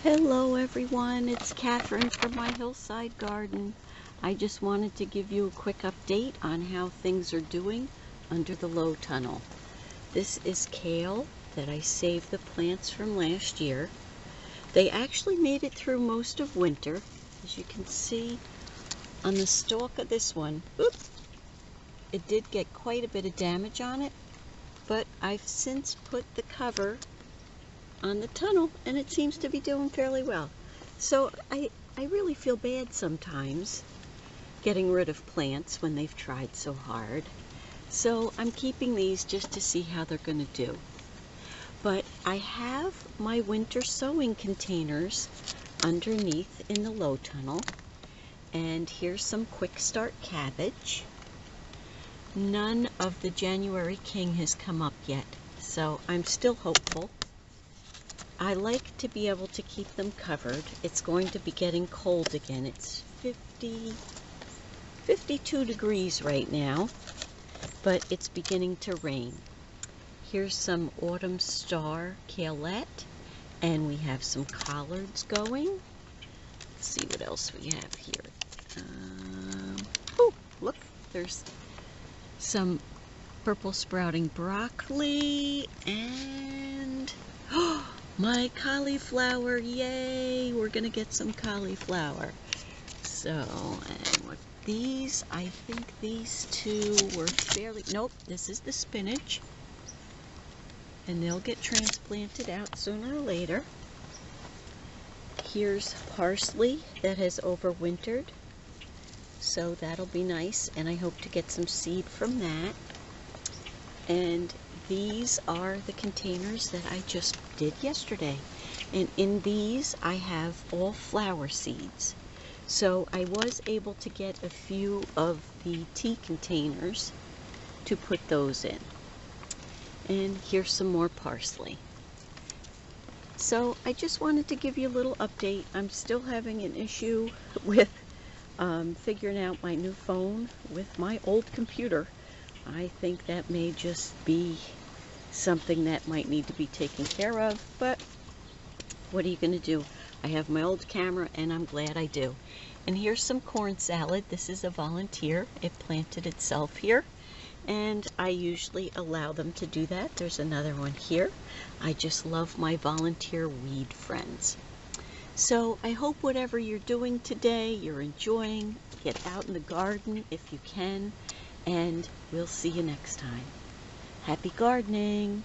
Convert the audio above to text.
Hello everyone, it's Catherine from my hillside garden. I just wanted to give you a quick update on how things are doing under the low tunnel. This is kale that I saved the plants from last year. They actually made it through most of winter. As you can see on the stalk of this one, it did get quite a bit of damage on it, but I've since put the cover on the tunnel and it seems to be doing fairly well. So I really feel bad sometimes getting rid of plants when they've tried so hard. So I'm keeping these just to see how they're going to do. But I have my winter sowing containers underneath in the low tunnel. And here's some quick start cabbage. None of the January King has come up yet, so I'm still hopeful. I like to be able to keep them covered. It's going to be getting cold again. It's 52 degrees right now, but it's beginning to rain. Here's some autumn star kaleette, and we have some collards going. Let's see what else we have here. Oh, look, there's some purple sprouting broccoli and my cauliflower. Yay, we're gonna get some cauliflower. So, and what these, I think these two were fairly, nope, this is the spinach, and they'll get transplanted out sooner or later. Here's parsley that has overwintered, so that'll be nice, and I hope to get some seed from that. And these are the containers that I just did yesterday, and in these I have all flower seeds. So I was able to get a few of the tea containers to put those in. And here's some more parsley. So I just wanted to give you a little update. I'm still having an issue with figuring out my new phone with my old computer. I think that may just be something that might need to be taken care of, but what are you going to do? I have my old camera and I'm glad I do. And here's some corn salad. This is a volunteer. It planted itself here, and I usually allow them to do that. There's another one here. I just love my volunteer weed friends. So I hope whatever you're doing today, you're enjoying. Get out in the garden if you can, and we'll see you next time. Happy gardening!